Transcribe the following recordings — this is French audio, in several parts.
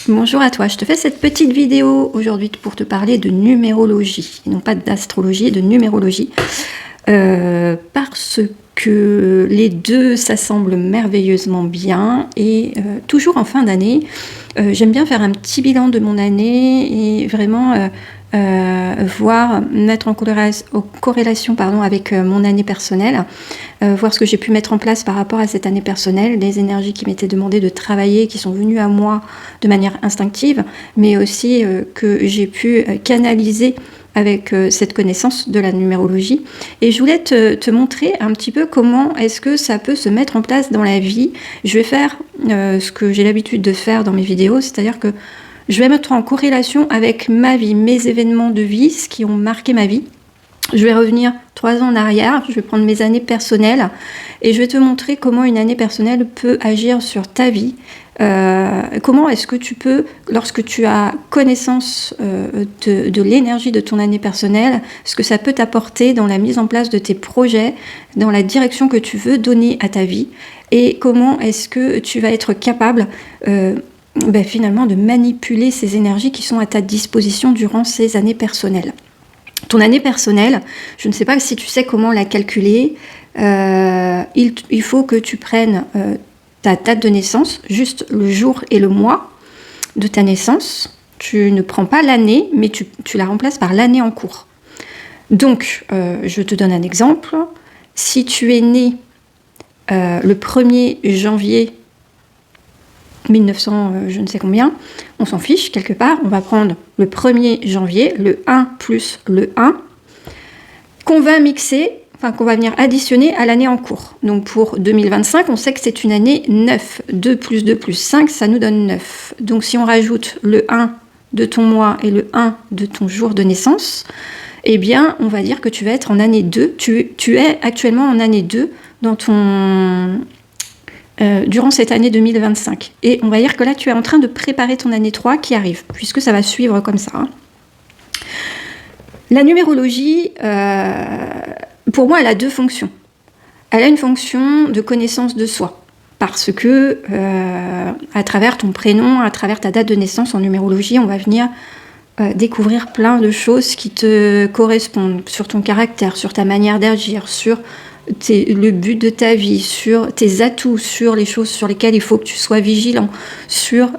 Bonjour à toi, je te fais cette petite vidéo aujourd'hui pour te parler de numérologie, et non pas d'astrologie, de numérologie, parce que les deux s'assemblent merveilleusement bien et toujours en fin d'année, j'aime bien faire un petit bilan de mon année et vraiment mettre en corrélation avec mon année personnelle, voir ce que j'ai pu mettre en place par rapport à cette année personnelle, les énergies qui m'étaient demandées de travailler, qui sont venues à moi de manière instinctive, mais aussi que j'ai pu canaliser avec cette connaissance de la numérologie. Et je voulais te montrer un petit peu comment est-ce que ça peut se mettre en place dans la vie. Je vais faire ce que j'ai l'habitude de faire dans mes vidéos, c'est-à-dire que je vais mettre en corrélation avec ma vie, mes événements de vie, ce qui ont marqué ma vie. Je vais revenir 3 ans en arrière, je vais prendre mes années personnelles et je vais te montrer comment une année personnelle peut agir sur ta vie. Comment est-ce que tu peux, lorsque tu as connaissance de l'énergie de ton année personnelle, ce que ça peut t'apporter dans la mise en place de tes projets, dans la direction que tu veux donner à ta vie, et comment est-ce que tu vas être capable finalement de manipuler ces énergies qui sont à ta disposition durant ces années personnelles. Ton année personnelle, je ne sais pas si tu sais comment la calculer, il faut que tu prennes ta date de naissance, juste le jour et le mois de ta naissance. Tu ne prends pas l'année, mais tu la remplaces par l'année en cours. Donc, je te donne un exemple. Si tu es né le 1er janvier 1900, je ne sais combien, on s'en fiche quelque part, on va prendre le 1er janvier, le 1 plus le 1, qu'on va qu'on va venir additionner à l'année en cours. Donc pour 2025, on sait que c'est une année 9. 2 plus 2 plus 5, ça nous donne 9. Donc si on rajoute le 1 de ton mois et le 1 de ton jour de naissance, eh bien, on va dire que tu vas être en année 2. Tu es actuellement en année 2 dans durant cette année 2025. Et on va dire que là, tu es en train de préparer ton année 3 qui arrive, puisque ça va suivre comme ça. La numérologie, pour moi, elle a 2 fonctions. Elle a une fonction de connaissance de soi, parce que à travers ton prénom, à travers ta date de naissance en numérologie, on va venir découvrir plein de choses qui te correspondent sur ton caractère, sur ta manière d'agir, sur le but de ta vie, sur tes atouts, sur les choses sur lesquelles il faut que tu sois vigilant, sur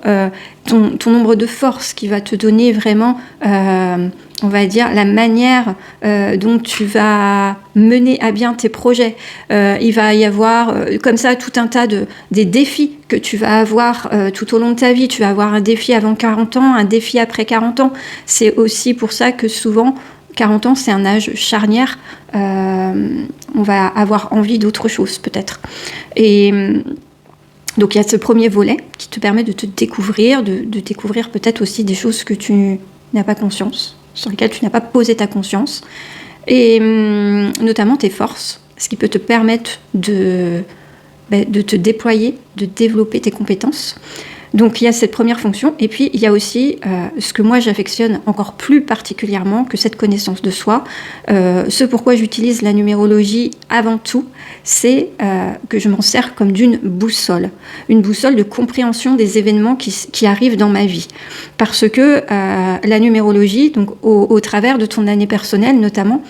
ton nombre de forces qui va te donner vraiment, on va dire, la manière dont tu vas mener à bien tes projets. Il va y avoir comme ça tout un tas des défis que tu vas avoir tout au long de ta vie. Tu vas avoir un défi avant 40 ans, un défi après 40 ans. C'est aussi pour ça que souvent, 40 ans, c'est un âge charnière. On va avoir envie d'autre chose, peut-être. Et donc, il y a ce premier volet qui te permet de te découvrir, de découvrir peut-être aussi des choses que tu n'as pas conscience, sur lesquelles tu n'as pas posé ta conscience. Et notamment tes forces, ce qui peut te permettre de te déployer, de développer tes compétences. Donc il y a cette première fonction, et puis il y a aussi ce que moi j'affectionne encore plus particulièrement que cette connaissance de soi. Ce pourquoi j'utilise la numérologie avant tout, c'est que je m'en sers comme d'une boussole. Une boussole de compréhension des événements qui arrivent dans ma vie. Parce que la numérologie, donc au travers de ton année personnelle notamment,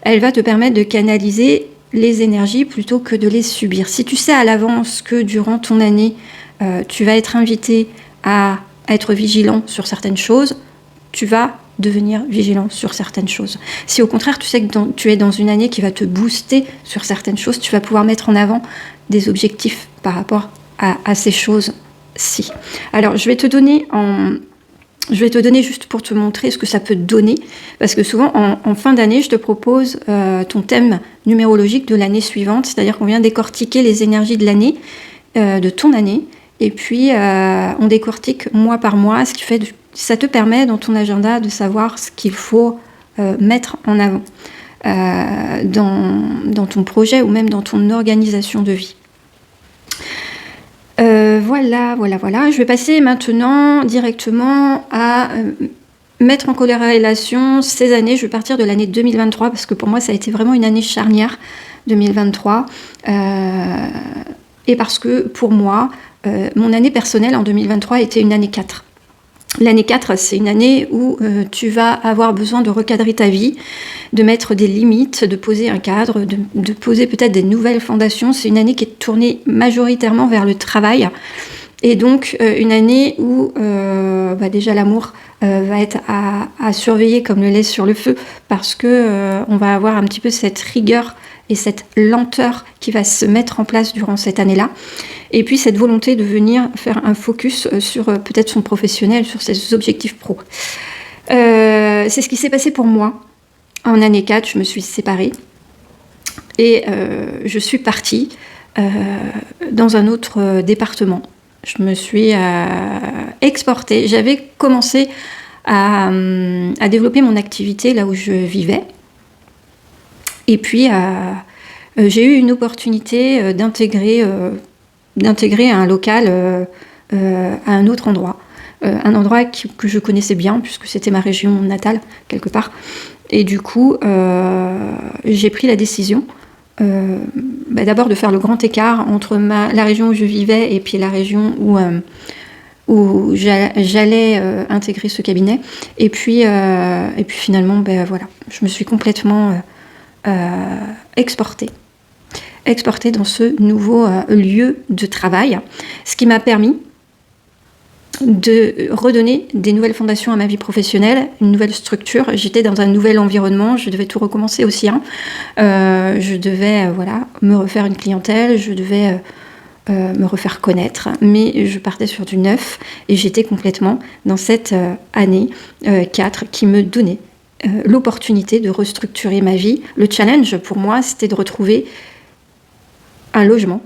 elle va te permettre de canaliser les énergies plutôt que de les subir. Si tu sais à l'avance que durant ton année, tu vas être invité à être vigilant sur certaines choses, tu vas devenir vigilant sur certaines choses. Si au contraire tu sais que tu es dans une année qui va te booster sur certaines choses, tu vas pouvoir mettre en avant des objectifs par rapport à ces choses-ci. Alors je vais te donner juste pour te montrer ce que ça peut te donner, parce que souvent en fin d'année, je te propose ton thème numérologique de l'année suivante, c'est-à-dire qu'on vient décortiquer les énergies de l'année, de ton année, et puis on décortique mois par mois, ce qui fait ça te permet dans ton agenda de savoir ce qu'il faut mettre en avant dans ton projet ou même dans ton organisation de vie. Voilà. Je vais passer maintenant directement à mettre en corrélation ces années. Je vais partir de l'année 2023 parce que pour moi, ça a été vraiment une année charnière, 2023. Et parce que pour moi, mon année personnelle en 2023 était une année 4. L'année 4, c'est une année où tu vas avoir besoin de recadrer ta vie, de mettre des limites, de poser un cadre, de poser peut-être des nouvelles fondations. C'est une année qui est tournée majoritairement vers le travail. Et donc, une année où déjà l'amour va être à surveiller comme le lait sur le feu, parce que on va avoir un petit peu cette rigueur et cette lenteur qui va se mettre en place durant cette année-là. Et puis cette volonté de venir faire un focus sur peut-être son professionnel, sur ses objectifs pro. C'est ce qui s'est passé pour moi. En année 4, je me suis séparée et je suis partie dans un autre département. Je me suis exportée. J'avais commencé à développer mon activité là où je vivais. Et puis, j'ai eu une opportunité d'intégrer un local à un autre endroit. Un endroit que je connaissais bien, puisque c'était ma région natale, quelque part. Et du coup, j'ai pris la décision d'abord de faire le grand écart entre la région où je vivais et puis la région où j'allais intégrer ce cabinet. Et puis finalement, voilà, je me suis complètement exportée dans ce nouveau lieu de travail, ce qui m'a permis de redonner des nouvelles fondations à ma vie professionnelle, une nouvelle structure. J'étais dans un nouvel environnement, je devais tout recommencer aussi. Je devais me refaire une clientèle, je devais me refaire connaître, mais je partais sur du neuf et j'étais complètement dans cette année 4 qui me donnait l'opportunité de restructurer ma vie. Le challenge pour moi, c'était de retrouver un logement,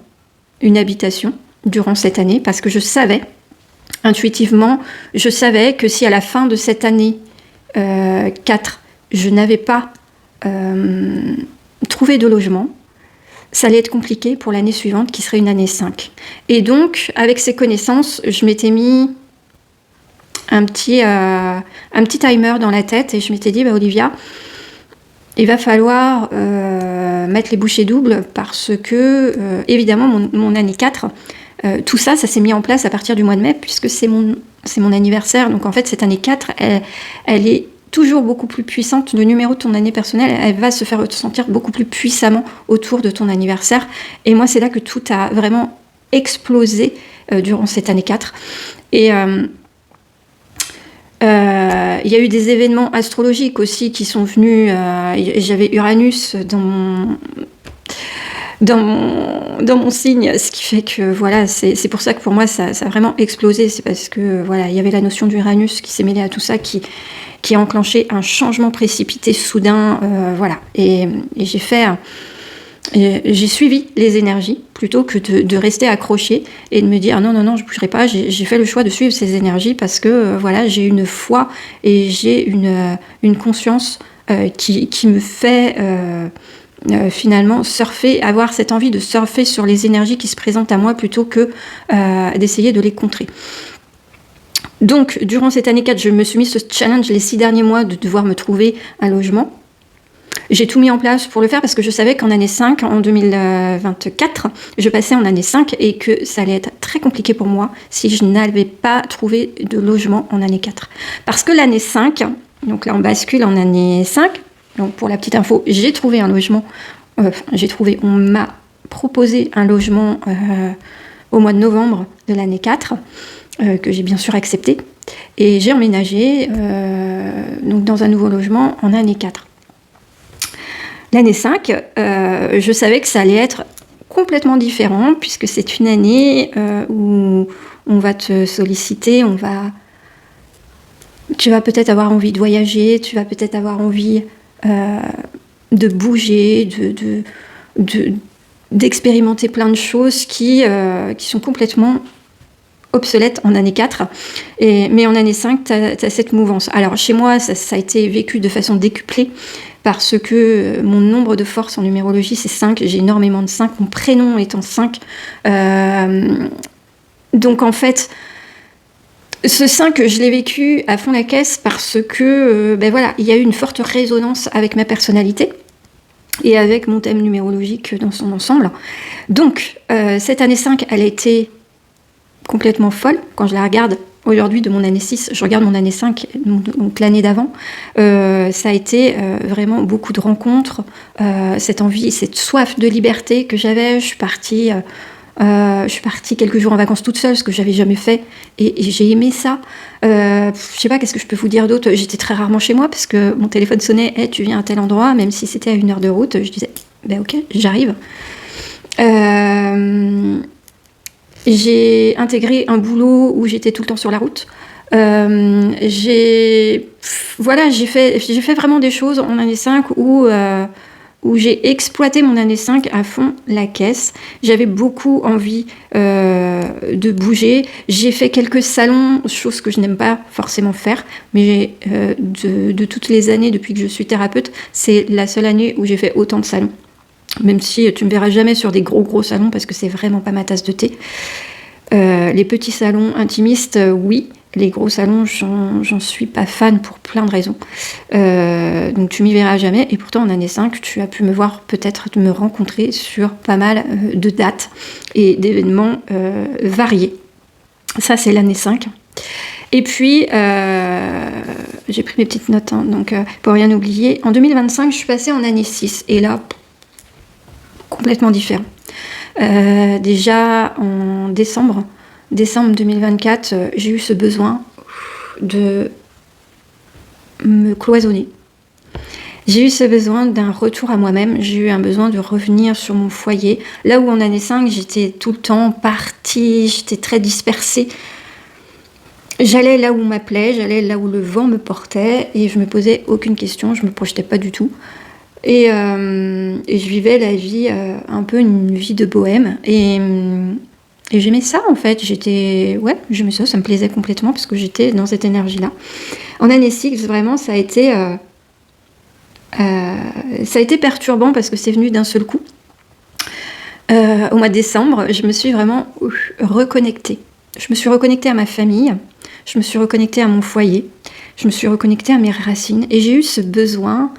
une habitation durant cette année, parce que je savais, intuitivement, que si à la fin de cette année 4, je n'avais pas trouvé de logement, ça allait être compliqué pour l'année suivante, qui serait une année 5. Et donc, avec ces connaissances, je m'étais mis un petit timer dans la tête et je m'étais dit, Olivia, il va falloir mettre les bouchées doubles parce que, évidemment, mon année 4, tout ça s'est mis en place à partir du mois de mai puisque c'est mon anniversaire. Donc, en fait, cette année 4, elle est toujours beaucoup plus puissante. Le numéro de ton année personnelle, elle va se faire ressentir beaucoup plus puissamment autour de ton anniversaire. Et moi, c'est là que tout a vraiment explosé durant cette année 4. Et il y a eu des événements astrologiques aussi qui sont venus. J'avais Uranus dans mon signe, ce qui fait que voilà, c'est pour ça que pour moi ça a vraiment explosé. C'est parce que voilà, il y avait la notion d'Uranus qui s'est mêlée à tout ça, qui a enclenché un changement précipité soudain, voilà. Et j'ai suivi les énergies plutôt que de rester accrochée et de me dire non, je bougerai pas. J'ai fait le choix de suivre ces énergies parce que voilà, j'ai une foi et j'ai une conscience qui me fait finalement surfer, avoir cette envie de surfer sur les énergies qui se présentent à moi plutôt que d'essayer de les contrer. Donc, durant cette année 4, je me suis mis ce challenge les 6 derniers mois de devoir me trouver un logement. J'ai tout mis en place pour le faire parce que je savais qu'en année 5, en 2024, je passais en année 5 et que ça allait être très compliqué pour moi si je n'avais pas trouvé de logement en année 4. Parce que l'année 5, donc là on bascule en année 5, donc pour la petite info, j'ai trouvé un logement, on m'a proposé un logement au mois de novembre de l'année 4, que j'ai bien sûr accepté, et j'ai emménagé donc dans un nouveau logement en année 4. L'année 5, je savais que ça allait être complètement différent, puisque c'est une année où on va te solliciter, tu vas peut-être avoir envie de voyager, tu vas peut-être avoir envie de bouger, d'expérimenter plein de choses qui sont complètement obsolète en année 4, mais en année 5, tu as cette mouvance. Alors chez moi, ça a été vécu de façon décuplée parce que mon nombre de forces en numérologie, c'est 5, j'ai énormément de 5, mon prénom étant 5. Donc en fait, ce 5, je l'ai vécu à fond la caisse parce que voilà, il y a eu une forte résonance avec ma personnalité et avec mon thème numérologique dans son ensemble. Donc cette année 5, elle a été complètement folle quand je la regarde aujourd'hui de mon année 6, je regarde mon année 5, donc l'année d'avant, ça a été vraiment beaucoup de rencontres, cette envie, cette soif de liberté que j'avais. Je suis partie quelques jours en vacances toute seule, ce que j'avais jamais fait, et j'ai aimé ça. Je sais pas, qu'est-ce que je peux vous dire d'autre. J'étais très rarement chez moi parce que mon téléphone sonnait, hey, tu viens à tel endroit, même si c'était à 1 heure de route, je disais, ben ok, j'arrive. J'ai intégré un boulot où j'étais tout le temps sur la route. J'ai fait vraiment des choses en année 5 où j'ai exploité mon année 5 à fond la caisse. J'avais beaucoup envie de bouger. J'ai fait quelques salons, chose que je n'aime pas forcément faire, mais de toutes les années depuis que je suis thérapeute, c'est la seule année où j'ai fait autant de salons. Même si tu me verras jamais sur des gros salons parce que c'est vraiment pas ma tasse de thé. Les petits salons intimistes, oui. Les gros salons, j'en suis pas fan pour plein de raisons. Donc tu m'y verras jamais. Et pourtant, en année 5, tu as pu me voir, peut-être me rencontrer sur pas mal de dates et d'événements variés. Ça, c'est l'année 5. Et puis, j'ai pris mes petites notes, hein, donc pour rien oublier. En 2025, je suis passée en année 6. Et là, complètement différent. Déjà, en décembre 2024, j'ai eu ce besoin de me cloisonner. J'ai eu ce besoin d'un retour à moi-même. J'ai eu un besoin de revenir sur mon foyer. Là où en année 5, j'étais tout le temps partie, j'étais très dispersée. J'allais là où on m'appelait, j'allais là où le vent me portait et je me posais aucune question, je me projetais pas du tout. Et je vivais la vie, un peu une vie de bohème. Et j'aimais ça, en fait. J'aimais ça, ça me plaisait complètement parce que j'étais dans cette énergie-là. En année 6, vraiment, ça a été perturbant parce que c'est venu d'un seul coup. Au mois de décembre, je me suis vraiment reconnectée. Je me suis reconnectée à ma famille, je me suis reconnectée à mon foyer, je me suis reconnectée à mes racines. Et j'ai eu ce besoin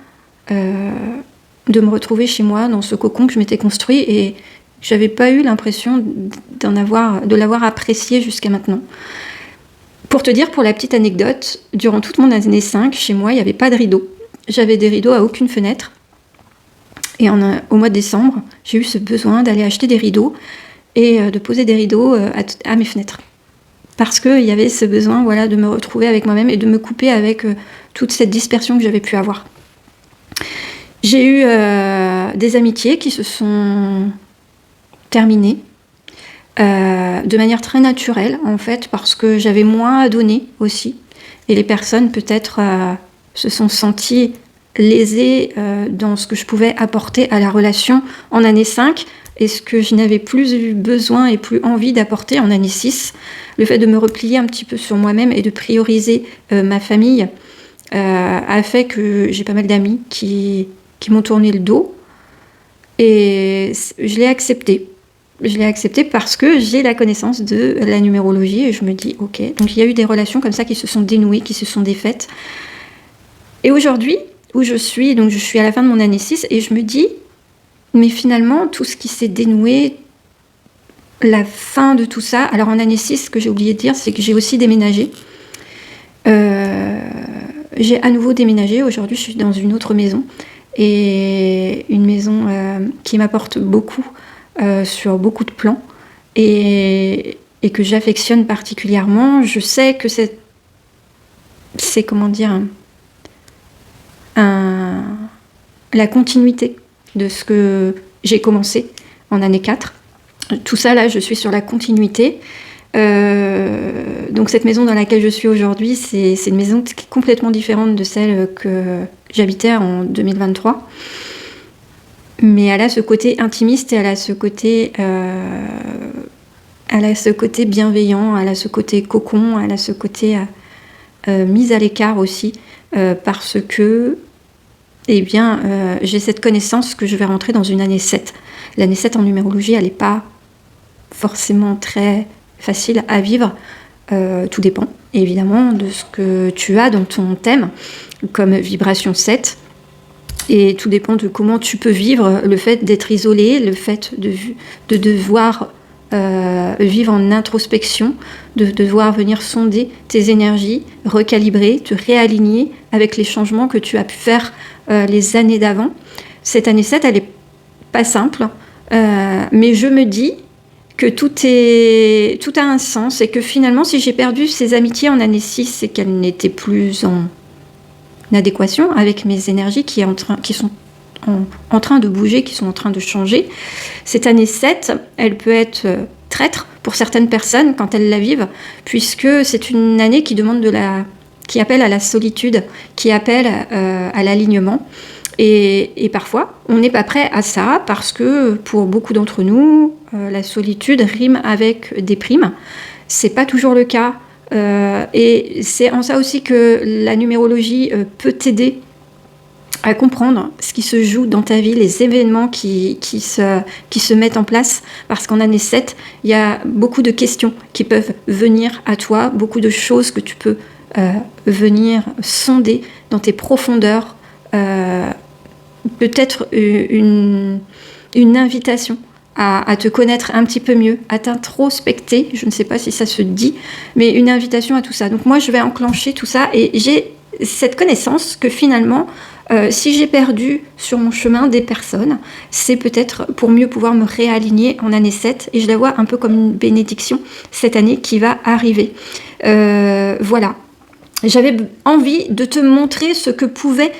de me retrouver chez moi, dans ce cocon que je m'étais construit, et j'avais pas eu l'impression de l'avoir apprécié jusqu'à maintenant. Pour te dire, pour la petite anecdote, durant toute mon année 5, chez moi, il n'y avait pas de rideaux. J'avais des rideaux à aucune fenêtre. Et au mois de décembre, j'ai eu ce besoin d'aller acheter des rideaux et de poser des rideaux à mes fenêtres. Parce qu'il y avait ce besoin, voilà, de me retrouver avec moi-même et de me couper avec toute cette dispersion que j'avais pu avoir. J'ai eu des amitiés qui se sont terminées de manière très naturelle, en fait, parce que j'avais moins à donner aussi. Et les personnes, peut-être, se sont senties lésées dans ce que je pouvais apporter à la relation en année 5 et ce que je n'avais plus eu besoin et plus envie d'apporter en année 6. Le fait de me replier un petit peu sur moi-même et de prioriser ma famille a fait que j'ai pas mal d'amis qui m'ont tourné le dos. Et je l'ai accepté. Je l'ai accepté parce que j'ai la connaissance de la numérologie et je me dis, ok. Donc il y a eu des relations comme ça qui se sont dénouées, qui se sont défaites. Et aujourd'hui, où je suis à la fin de mon année 6 et je me dis, mais finalement, tout ce qui s'est dénoué, la fin de tout ça. Alors en année 6, ce que j'ai oublié de dire, c'est que j'ai aussi déménagé. J'ai à nouveau déménagé. Aujourd'hui, je suis dans une autre maison. Et une maison qui m'apporte beaucoup sur beaucoup de plans. Et que j'affectionne particulièrement. Je sais que c'est comment dire, la continuité de ce que j'ai commencé en année 4. Tout ça, là, je suis sur la continuité. Donc cette maison dans laquelle je suis aujourd'hui, c'est une maison qui est complètement différente de celle que j'habitais en 2023. Mais elle a ce côté intimiste et elle a ce côté bienveillant, elle a ce côté cocon, elle a ce côté mise à l'écart aussi, parce que j'ai cette connaissance que je vais rentrer dans une année 7. L'année 7 en numérologie, elle n'est pas forcément très facile à vivre. Tout dépend, évidemment, de ce que tu as dans ton thème, comme vibration 7. Et tout dépend de comment tu peux vivre le fait d'être isolé, le fait de devoir vivre en introspection, de devoir venir sonder tes énergies, recalibrer, te réaligner avec les changements que tu as pu faire les années d'avant. Cette année 7, elle n'est pas simple, mais je me dis que tout a un sens et que finalement, si j'ai perdu ces amitiés en année 6, c'est qu'elles n'étaient plus en adéquation avec mes énergies qui sont en train de bouger, qui sont en train de changer. Cette année 7, elle peut être traître pour certaines personnes quand elles la vivent, puisque c'est une année qui appelle à la solitude, qui appelle à l'alignement. Et parfois, on n'est pas prêt à ça parce que pour beaucoup d'entre nous, la solitude rime avec déprime. C'est pas toujours le cas. Et c'est en ça aussi que la numérologie peut t'aider à comprendre ce qui se joue dans ta vie, les événements qui se mettent en place, parce qu'en année 7, il y a beaucoup de questions qui peuvent venir à toi, beaucoup de choses que tu peux venir sonder dans tes profondeurs, peut-être une invitation à te connaître un petit peu mieux, à t'introspecter, je ne sais pas si ça se dit, mais une invitation à tout ça. Donc moi, je vais enclencher tout ça et j'ai cette connaissance que finalement, si j'ai perdu sur mon chemin des personnes, c'est peut-être pour mieux pouvoir me réaligner en année 7 et je la vois un peu comme une bénédiction cette année qui va arriver. Voilà. J'avais envie de te montrer ce que pouvait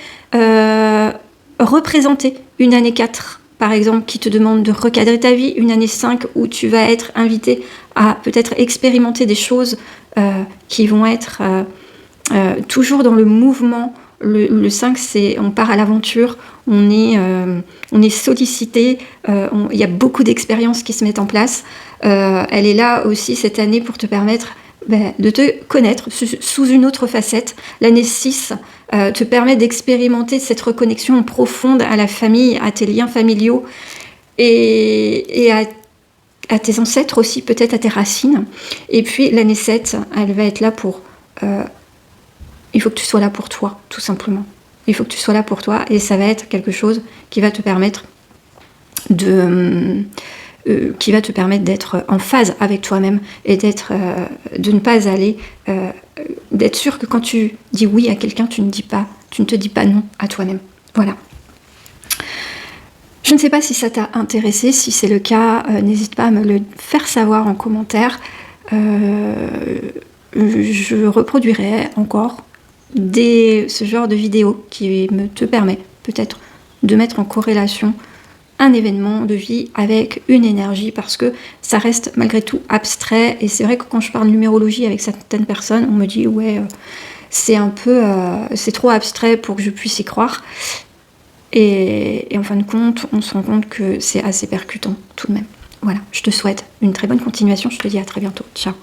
représenter une année 4, par exemple, qui te demande de recadrer ta vie, une année 5 où tu vas être invité à peut-être expérimenter des choses qui vont être toujours dans le mouvement. Le 5, c'est on part à l'aventure, on est sollicité, il y a beaucoup d'expériences qui se mettent en place. Elle est là aussi cette année pour te permettre de te connaître sous une autre facette. L'année 6 te permet d'expérimenter cette reconnexion profonde à la famille, à tes liens familiaux et à tes ancêtres aussi, peut-être à tes racines. Et puis l'année 7, elle va être là pour... il faut que tu sois là pour toi, tout simplement. Il faut que tu sois là pour toi et ça va être quelque chose qui va te permettre d'être en phase avec toi-même et de ne pas aller, d'être sûr que quand tu dis oui à quelqu'un, tu ne te dis pas non à toi-même. Voilà. Je ne sais pas si ça t'a intéressé. Si c'est le cas, n'hésite pas à me le faire savoir en commentaire. Je reproduirai encore ce genre de vidéo qui te permet peut-être de mettre en corrélation un événement de vie avec une énergie, parce que ça reste malgré tout abstrait. Et c'est vrai que quand je parle numérologie avec certaines personnes, on me dit ouais, c'est trop abstrait pour que je puisse y croire. Et en fin de compte, on se rend compte que c'est assez percutant tout de même. Voilà, je te souhaite une très bonne continuation, je te dis à très bientôt. Ciao.